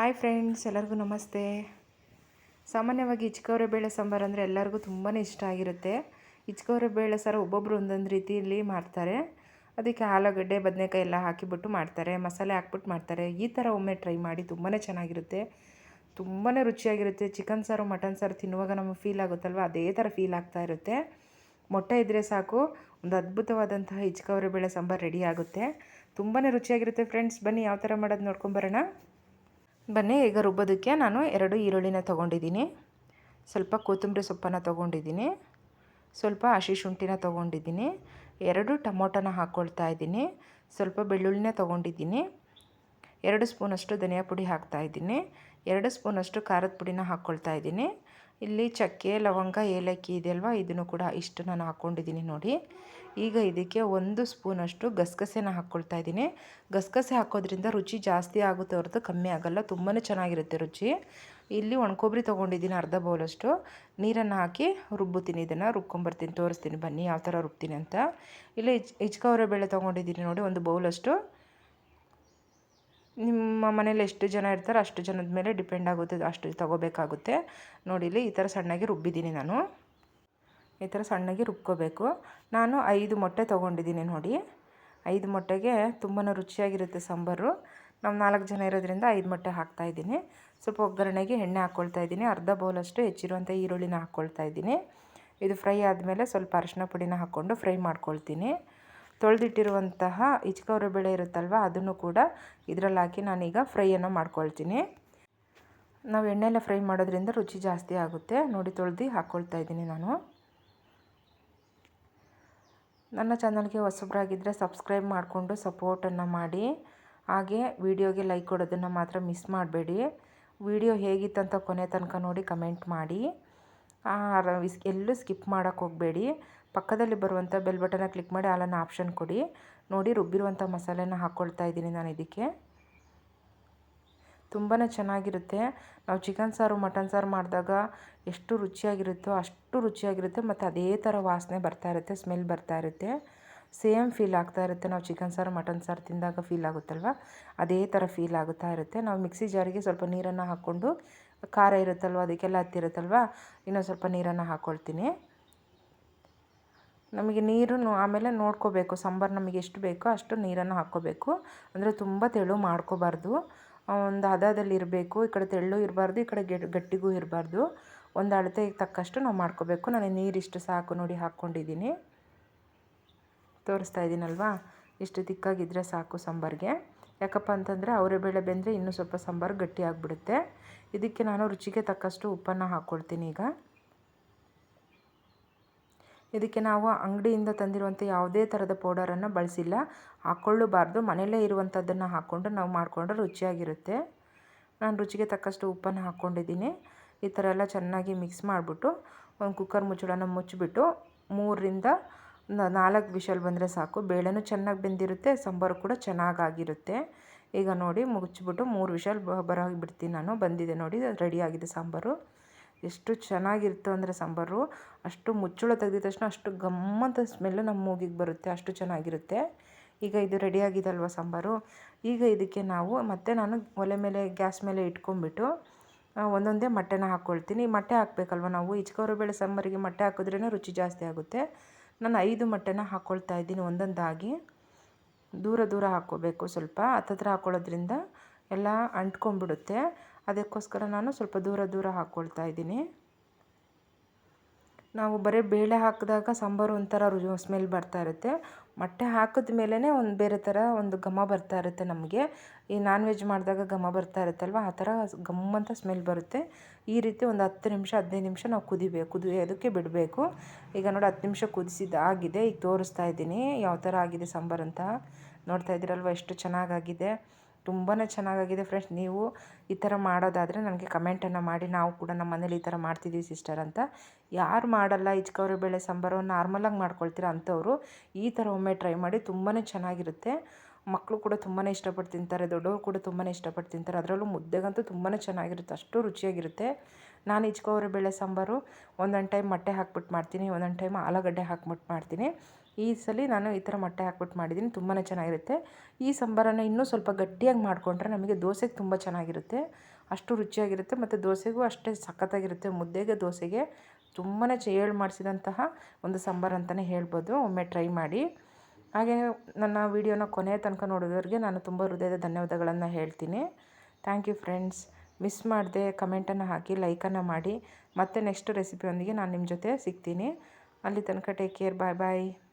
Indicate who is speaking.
Speaker 1: Hi friends, ಎಲ್ಲರಿಗೂ ನಮಸ್ತೆ. ಸಾಮಾನ್ಯವಾಗಿ ಇಚ್ಕವರೆ ಬೇಳೆ ಸಾಂಬಾರು ಅಂದರೆ ಎಲ್ಲರಿಗೂ ತುಂಬಾ ಇಷ್ಟ ಆಗಿರುತ್ತೆ. ಇಚ್ಕವರೆ ಬೇಳೆ ಸಾರು ಒಬ್ಬೊಬ್ಬರು ಒಂದೊಂದು ರೀತಿಯಲ್ಲಿ ಮಾಡ್ತಾರೆ. ಅದಕ್ಕೆ ಆಲೂಗಡ್ಡೆ, ಬದನೆಕಾಯಿ ಎಲ್ಲ ಹಾಕಿಬಿಟ್ಟು ಮಾಡ್ತಾರೆ, ಮಸಾಲೆ ಹಾಕ್ಬಿಟ್ಟು ಮಾಡ್ತಾರೆ. ಈ ಥರ ಒಮ್ಮೆ ಟ್ರೈ ಮಾಡಿ, ತುಂಬಾ ಚೆನ್ನಾಗಿರುತ್ತೆ, ತುಂಬಾ ರುಚಿಯಾಗಿರುತ್ತೆ. ಚಿಕನ್ ಸಾರು, ಮಟನ್ ಸಾರು ತಿನ್ನುವಾಗ ನಮಗೆ ಫೀಲ್ ಆಗುತ್ತಲ್ವ, ಅದೇ ಥರ ಫೀಲ್ ಆಗ್ತಾ ಇರುತ್ತೆ. ಮೊಟ್ಟೆ ಇದ್ದರೆ ಸಾಕು, ಒಂದು ಅದ್ಭುತವಾದಂತಹ ಇಚ್ಕವರೆ ಬೇಳೆ ಸಾಂಬಾರು ರೆಡಿ ಆಗುತ್ತೆ. ತುಂಬಾ ರುಚಿಯಾಗಿರುತ್ತೆ ಫ್ರೆಂಡ್ಸ್. ಬನ್ನಿ ಯಾವ ಥರ ಮಾಡೋದು ನೋಡ್ಕೊಂಬರೋಣ. ಬನ್ನಿ, ಈಗ ರುಬ್ಬೋದಕ್ಕೆ ನಾನು 2 ಈರುಳ್ಳಿನ ತೊಗೊಂಡಿದ್ದೀನಿ, ಸ್ವಲ್ಪ ಕೊತ್ತಂಬರಿ ಸೊಪ್ಪನ್ನು ತೊಗೊಂಡಿದ್ದೀನಿ, ಸ್ವಲ್ಪ ಹಸಿ ಶುಂಠಿನ ತೊಗೊಂಡಿದ್ದೀನಿ, 2 ಟೊಮೊಟೊನ ಹಾಕ್ಕೊಳ್ತಾ ಇದ್ದೀನಿ, ಸ್ವಲ್ಪ ಬೆಳ್ಳುಳ್ಳಿನ ತೊಗೊಂಡಿದ್ದೀನಿ, 2 ಸ್ಪೂನಷ್ಟು ಧನಿಯಾ ಪುಡಿ ಹಾಕ್ತಾಯಿದ್ದೀನಿ, 2 ಸ್ಪೂನಷ್ಟು ಖಾರದ ಪುಡಿನ ಹಾಕ್ಕೊಳ್ತಾ ಇದ್ದೀನಿ. ಇಲ್ಲಿ ಚಕ್ಕೆ, ಲವಂಗ, ಏಲಕ್ಕಿ ಇದೆಯಲ್ವ, ಇದನ್ನು ಕೂಡ ಇಷ್ಟು ನಾನು ಹಾಕ್ಕೊಂಡಿದ್ದೀನಿ ನೋಡಿ. ಈಗ ಇದಕ್ಕೆ 1 ಸ್ಪೂನಷ್ಟು ಗಸಗಸೆನ ಹಾಕ್ಕೊಳ್ತಾ ಇದ್ದೀನಿ. ಗಸಗಸೆ ಹಾಕೋದ್ರಿಂದ ರುಚಿ ಜಾಸ್ತಿ ಆಗುತ್ತೆ ಹೊರತು ಕಮ್ಮಿ ಆಗೋಲ್ಲ, ತುಂಬಾ ಚೆನ್ನಾಗಿರುತ್ತೆ ರುಚಿ. ಇಲ್ಲಿ ಒಣಕೊಬ್ಬರಿ ತೊಗೊಂಡಿದ್ದೀನಿ, ಅರ್ಧ ಬೌಲಷ್ಟು. ನೀರನ್ನು ಹಾಕಿ ರುಬ್ಬುತ್ತೀನಿ, ಇದನ್ನು ರುಬ್ಕೊಂಬರ್ತೀನಿ, ತೋರಿಸ್ತೀನಿ ಬನ್ನಿ ಯಾವ ಥರ ರುಬ್ತೀನಿ ಅಂತ. ಇಲ್ಲಿ ಇಚ್ಕವರೆ ಬೇಳೆ ತೊಗೊಂಡಿದ್ದೀನಿ ನೋಡಿ, 1 ಬೌಲಷ್ಟು. ನಿಮ್ಮ ಮನೇಲಿ ಎಷ್ಟು ಜನ ಇರ್ತಾರೋ ಅಷ್ಟು ಜನದ ಮೇಲೆ ಡಿಪೆಂಡ್ ಆಗುತ್ತೆ, ಅಷ್ಟು ತೊಗೋಬೇಕಾಗುತ್ತೆ ನೋಡಿ. ಇಲ್ಲಿ ಈ ಥರ ಸಣ್ಣಗೆ ರುಬ್ಬಿದ್ದೀನಿ ನಾನು, ಈ ಥರ ಸಣ್ಣಗೆ ರುಬ್ಕೋಬೇಕು. ನಾನು 5 ಮೊಟ್ಟೆ ತೊಗೊಂಡಿದ್ದೀನಿ ನೋಡಿ. 5 ಮೊಟ್ಟೆಗೆ ತುಂಬಾ ರುಚಿಯಾಗಿರುತ್ತೆ ಸಾಂಬಾರು. ನಾವು 4 ಜನ ಇರೋದ್ರಿಂದ 5 ಮೊಟ್ಟೆ ಹಾಕ್ತಾಯಿದ್ದೀನಿ. ಸ್ವಲ್ಪ ಒಗ್ಗರಣೆಗೆ ಎಣ್ಣೆ ಹಾಕ್ಕೊಳ್ತಾ ಇದ್ದೀನಿ, ಅರ್ಧ ಬೌಲಷ್ಟು ಹೆಚ್ಚಿರುವಂಥ ಈರುಳ್ಳಿನ ಹಾಕ್ಕೊಳ್ತಾ ಇದ್ದೀನಿ. ಇದು ಫ್ರೈ ಆದಮೇಲೆ ಸ್ವಲ್ಪ ಅರಿಶಿನ ಪುಡಿನ ಹಾಕ್ಕೊಂಡು ಫ್ರೈ ಮಾಡ್ಕೊಳ್ತೀನಿ. ತೊಳೆದಿಟ್ಟಿರುವಂತಹ ಇಚ್ಕವರೆ ಬೇಳೆ ಇರುತ್ತಲ್ವ, ಅದನ್ನು ಕೂಡ ಇದರಲ್ಲಿ ಹಾಕಿ ನಾನೀಗ ಫ್ರೈಯನ್ನು ಮಾಡ್ಕೊಳ್ತೀನಿ. ನಾವು ಎಣ್ಣೆಲ್ಲ ಫ್ರೈ ಮಾಡೋದ್ರಿಂದ ರುಚಿ ಜಾಸ್ತಿ ಆಗುತ್ತೆ ನೋಡಿ. ತೊಳೆದು ಹಾಕ್ಕೊಳ್ತಾ ಇದ್ದೀನಿ ನಾನು. ನನ್ನ ಚಾನಲ್ಗೆ ಹೊಸಬರಾಗಿದ್ದರೆ ಸಬ್ಸ್ಕ್ರೈಬ್ ಮಾಡಿಕೊಂಡು ಸಪೋರ್ಟನ್ನು ಮಾಡಿ. ಹಾಗೆ ವಿಡಿಯೋಗೆ ಲೈಕ್ ಕೊಡೋದನ್ನು ಮಾತ್ರ ಮಿಸ್ ಮಾಡಬೇಡಿ. ವಿಡಿಯೋ ಹೇಗಿತ್ತಂತ ಕೊನೆ ತನಕ ನೋಡಿ ಕಮೆಂಟ್ ಮಾಡಿ. ಎಲ್ಲೂ ಸ್ಕಿಪ್ ಮಾಡೋಕ್ಕೆ ಹೋಗಬೇಡಿ. ಪಕ್ಕದಲ್ಲಿ ಬರುವಂಥ ಬೆಲ್ ಬಟನ್ನ ಕ್ಲಿಕ್ ಮಾಡಿ ಆಲನ್ನು ಆಪ್ಷನ್ ಕೊಡಿ. ನೋಡಿ, ರುಬ್ಬಿರುವಂಥ ಮಸಾಲೆನ ಹಾಕ್ಕೊಳ್ತಾ ಇದ್ದೀನಿ ನಾನು ಇದಕ್ಕೆ. ತುಂಬಾ ಚೆನ್ನಾಗಿರುತ್ತೆ. ನಾವು ಚಿಕನ್ ಸಾರು, ಮಟನ್ ಸಾರು ಮಾಡಿದಾಗ ಎಷ್ಟು ರುಚಿಯಾಗಿರುತ್ತೋ ಅಷ್ಟು ರುಚಿಯಾಗಿರುತ್ತೆ, ಮತ್ತು ಅದೇ ಥರ ವಾಸನೆ ಬರ್ತಾ ಇರುತ್ತೆ, ಸ್ಮೆಲ್ ಬರ್ತಾ ಇರುತ್ತೆ, ಸೇಮ್ ಫೀಲ್ ಆಗ್ತಾ ಇರುತ್ತೆ. ನಾವು ಚಿಕನ್ ಸಾರು, ಮಟನ್ ಸಾರು ತಿಂದಾಗ ಫೀಲ್ ಆಗುತ್ತಲ್ವ, ಅದೇ ಥರ ಫೀಲ್ ಆಗುತ್ತಾ ಇರುತ್ತೆ. ನಾವು ಮಿಕ್ಸಿ ಜಾರಿಗೆ ಸ್ವಲ್ಪ ನೀರನ್ನು ಹಾಕ್ಕೊಂಡು, ಖಾರ ಇರುತ್ತಲ್ವ ಅದಕ್ಕೆಲ್ಲ ಹತ್ತಿರುತ್ತಲ್ವ, ಇನ್ನೊಂದು ಸ್ವಲ್ಪ ನೀರನ್ನು ಹಾಕ್ಕೊಳ್ತೀನಿ. ನಮಗೆ ನೀರು ಆಮೇಲೆ ನೋಡ್ಕೋಬೇಕು, ಸಾಂಬಾರು ನಮಗೆ ಎಷ್ಟು ಬೇಕೋ ಅಷ್ಟು ನೀರನ್ನು ಹಾಕ್ಕೋಬೇಕು. ಅಂದರೆ ತುಂಬ ತೆಳು ಮಾಡ್ಕೋಬಾರ್ದು, ಒಂದು ಹದದಲ್ಲಿ ಇರಬೇಕು. ಈ ಕಡೆ ತೆಳ್ಳು ಇರಬಾರ್ದು, ಈ ಕಡೆ ಗಟ್ಟಿಗೂ ಇರಬಾರ್ದು. ಒಂದು ಅಳತೆಗೆ ತಕ್ಕಷ್ಟು ನಾವು ಮಾಡ್ಕೋಬೇಕು. ನಾನು ನೀರಿಷ್ಟು ಸಾಕು ನೋಡಿ ಹಾಕ್ಕೊಂಡಿದ್ದೀನಿ, ತೋರಿಸ್ತಾ ಇದ್ದೀನಲ್ವಾ. ಇಷ್ಟು ತಿಕ್ಕಾಗಿದ್ದರೆ ಸಾಕು ಸಾಂಬಾರಿಗೆ. ಯಾಕಪ್ಪ ಅಂತಂದರೆ ಅವರೆಬೇಳೆ ಬೆಂದರೆ ಇನ್ನೂ ಸ್ವಲ್ಪ ಸಾಂಬಾರು ಗಟ್ಟಿ ಆಗಿಬಿಡುತ್ತೆ. ಇದಕ್ಕೆ ನಾನು ರುಚಿಗೆ ತಕ್ಕಷ್ಟು ಉಪ್ಪನ್ನು ಹಾಕ್ಕೊಳ್ತೀನಿ. ಈಗ ಇದಕ್ಕೆ ನಾವು ಅಂಗಡಿಯಿಂದ ತಂದಿರುವಂಥ ಯಾವುದೇ ಥರದ ಪೌಡರನ್ನು ಬಳಸಿಲ್ಲ, ಹಾಕ್ಕೊಳ್ಳಬಾರ್ದು. ಮನೆಯಲ್ಲೇ ಇರುವಂಥದ್ದನ್ನು ಹಾಕ್ಕೊಂಡು ನಾವು ಮಾಡಿಕೊಂಡ್ರೆ ರುಚಿಯಾಗಿರುತ್ತೆ. ನಾನು ರುಚಿಗೆ ತಕ್ಕಷ್ಟು ಉಪ್ಪನ್ನು ಹಾಕ್ಕೊಂಡಿದ್ದೀನಿ. ಈ ಥರ ಎಲ್ಲ ಚೆನ್ನಾಗಿ ಮಿಕ್ಸ್ ಮಾಡಿಬಿಟ್ಟು ಒಂದು ಕುಕ್ಕರ್ ಮುಚ್ಚಳನ ಮುಚ್ಚಿಬಿಟ್ಟು 3ರಿಂದ 4 ವಿಷಲ್ ಬಂದರೆ ಸಾಕು. ಬೇಳೆನೂ ಚೆನ್ನಾಗಿ ಬೆಂದಿರುತ್ತೆ, ಸಾಂಬಾರು ಕೂಡ ಚೆನ್ನಾಗಾಗಿರುತ್ತೆ. ಈಗ ನೋಡಿ, ಮುಚ್ಚಿಬಿಟ್ಟು 3 ವಿಷಲ್ ಬರೋಗಿ ಬಿಡ್ತೀನಿ ನಾನು. ಬಂದಿದೆ ನೋಡಿ, ರೆಡಿಯಾಗಿದೆ ಸಾಂಬಾರು. ಎಷ್ಟು ಚೆನ್ನಾಗಿರುತ್ತೆ ಅಂದರೆ ಸಾಂಬಾರು, ಅಷ್ಟು ಮುಚ್ಚಳ ತೆಗೆದ ತಕ್ಷಣ ಅಷ್ಟು ಗಮ್ಮಂತ ಸ್ಮೆಲ್ಲು ನಮ್ಮ ಮೂಗಿಗೆ ಬರುತ್ತೆ, ಅಷ್ಟು ಚೆನ್ನಾಗಿರುತ್ತೆ. ಈಗ ಇದು ರೆಡಿಯಾಗಿದಲ್ವ ಸಾಂಬಾರು. ಈಗ ಇದಕ್ಕೆ ಮತ್ತೆ ನಾನು ಒಲೆ ಮೇಲೆ, ಗ್ಯಾಸ್ ಮೇಲೆ ಇಟ್ಕೊಂಡ್ಬಿಟ್ಟು ಒಂದೊಂದೇ ಮೊಟ್ಟೆನ ಹಾಕ್ಕೊಳ್ತೀನಿ. ಮೊಟ್ಟೆ ಹಾಕಬೇಕಲ್ವ ನಾವು, ಇಚ್ಕವರೆ ಬೇಳೆ ಸಾಂಬಾರಿಗೆ ಮೊಟ್ಟೆ ಹಾಕಿದ್ರೇ ರುಚಿ ಜಾಸ್ತಿ ಆಗುತ್ತೆ. ನಾನು 5 ಮೊಟ್ಟೆನ ಹಾಕ್ಕೊಳ್ತಾ ಇದ್ದೀನಿ, ಒಂದೊಂದಾಗಿ. ದೂರ ದೂರ ಹಾಕ್ಕೋಬೇಕು, ಸ್ವಲ್ಪ ಹತ್ತತ್ರ ಹಾಕ್ಕೊಳ್ಳೋದ್ರಿಂದ ಎಲ್ಲ ಅಂಟ್ಕೊಂಡ್ಬಿಡುತ್ತೆ. ಅದಕ್ಕೋಸ್ಕರ ನಾನು ಸ್ವಲ್ಪ ದೂರ ದೂರ ಹಾಕ್ಕೊಳ್ತಾ ಇದ್ದೀನಿ. ನಾವು ಬರೀ ಬೇಳೆ ಹಾಕಿದಾಗ ಸಾಂಬಾರು ಒಂಥರ ಸ್ಮೆಲ್ ಬರ್ತಾ ಇರುತ್ತೆ. ಮೊಟ್ಟೆ ಹಾಕಿದ ಮೇಲೇ ಒಂದು ಬೇರೆ ಥರ ಒಂದು ಘಮ ಬರ್ತಾ ಇರುತ್ತೆ ನಮಗೆ. ಈ ನಾನ್ ವೆಜ್ ಮಾಡಿದಾಗ ಘಮ ಬರ್ತಾ ಇರುತ್ತಲ್ವ, ಆ ಥರ ಗಮ್ಮಂತ ಸ್ಮೆಲ್ ಬರುತ್ತೆ. ಈ ರೀತಿ ಒಂದು 10 ನಿಮಿಷ 15 ನಿಮಿಷ ನಾವು ಕುದಿಯೋದಕ್ಕೆ ಬಿಡಬೇಕು. ಈಗ ನೋಡಿ, 10 ನಿಮಿಷ ಕುದಿಸಿದ್ದಾಗಿದೆ. ಈಗ ತೋರಿಸ್ತಾ ಇದ್ದೀನಿ ಯಾವ ಥರ ಆಗಿದೆ ಸಾಂಬಾರು ಅಂತ. ನೋಡ್ತಾ ಇದ್ದೀರಲ್ವ ಎಷ್ಟು ಚೆನ್ನಾಗಾಗಿದೆ, ತುಂಬಾ ಚೆನ್ನಾಗಾಗಿದೆ ಫ್ರೆಂಡ್ಸ್. ನೀವು ಈ ಥರ ಮಾಡೋದಾದರೆ ನನಗೆ ಕಮೆಂಟನ್ನು ಮಾಡಿ. ನಾವು ಕೂಡ ನಮ್ಮ ಮನೇಲಿ ಈ ಥರ ಮಾಡ್ತಿದ್ದೀವಿ ಸಿಸ್ಟರ್ ಅಂತ. ಯಾರು ಮಾಡಲ್ಲ ಇಚ್ಕವರೆ ಬೇಳೆ ಸಾಂಬಾರು, ನಾರ್ಮಲಾಗಿ ಮಾಡ್ಕೊಳ್ತೀರ ಅಂಥವ್ರು ಈ ಥರ ಒಮ್ಮೆ ಟ್ರೈ ಮಾಡಿ, ತುಂಬಾ ಚೆನ್ನಾಗಿರುತ್ತೆ. ಮಕ್ಕಳು ಕೂಡ ತುಂಬಾ ಇಷ್ಟಪಟ್ಟು ತಿಂತಾರೆ, ದೊಡ್ಡವರು ಕೂಡ ತುಂಬಾ ಇಷ್ಟಪಟ್ಟು ತಿಂತಾರೆ. ಅದರಲ್ಲೂ ಮುದ್ದೆಗಂತೂ ತುಂಬಾ ಚೆನ್ನಾಗಿರುತ್ತೆ, ಅಷ್ಟು ರುಚಿಯಾಗಿರುತ್ತೆ. ನಾನು ಇಚ್ಕವರೆ ಬೇಳೆ ಸಾಂಬಾರು ಒಂದೊಂದು ಟೈಮ್ ಮೊಟ್ಟೆ ಹಾಕ್ಬಿಟ್ಟು ಮಾಡ್ತೀನಿ, ಒಂದೊಂದು ಟೈಮ್ ಆಲೂಗಡ್ಡೆ ಹಾಕ್ಬಿಟ್ಟು ಮಾಡ್ತೀನಿ. ಈ ಸಲ ನಾನು ಈ ಥರ ಮೊಟ್ಟೆ ಹಾಕ್ಬಿಟ್ಟು ಮಾಡಿದ್ದೀನಿ, ತುಂಬಾ ಚೆನ್ನಾಗಿರುತ್ತೆ. ಈ ಸಾಂಬಾರನ್ನು ಇನ್ನೂ ಸ್ವಲ್ಪ ಗಟ್ಟಿಯಾಗಿ ಮಾಡಿಕೊಂಡ್ರೆ ನಮಗೆ ದೋಸೆಗೆ ತುಂಬ ಚೆನ್ನಾಗಿರುತ್ತೆ. ಅಷ್ಟು ರುಚಿಯಾಗಿರುತ್ತೆ ಮತ್ತು ದೋಸೆಗೂ ಅಷ್ಟೇ ಸಖತ್ತಾಗಿರುತ್ತೆ. ಮುದ್ದೆಗೆ ದೋಸೆಗೆ ತುಂಬಾ ಚೇಳು ಮಾಡಿಸಿದಂತಹ ಒಂದು ಸಾಂಬಾರು ಅಂತಲೇ ಹೇಳ್ಬೋದು. ಒಮ್ಮೆ ಟ್ರೈ ಮಾಡಿ. ಹಾಗೆ ನನ್ನ ವೀಡಿಯೋನ ಕೊನೆಯ ತನಕ ನೋಡೋದವ್ರಿಗೆ ನಾನು ತುಂಬ ಹೃದಯದ ಧನ್ಯವಾದಗಳನ್ನು ಹೇಳ್ತೀನಿ. Thank you friends. ಮಿಸ್ ಮಾಡದೆ ಕಮೆಂಟನ್ನು ಹಾಕಿ, ಲೈಕನ್ನು ಮಾಡಿ. ಮತ್ತೆ ನೆಕ್ಸ್ಟ್ ರೆಸಿಪಿಯೊಂದಿಗೆ ನಾನು ನಿಮ್ಮ ಜೊತೆ ಸಿಗ್ತೀನಿ. ಅಲ್ಲಿ ತನಕ ಟೇಕ್ ಕೇರ್. ಬಾಯ್ ಬಾಯ್.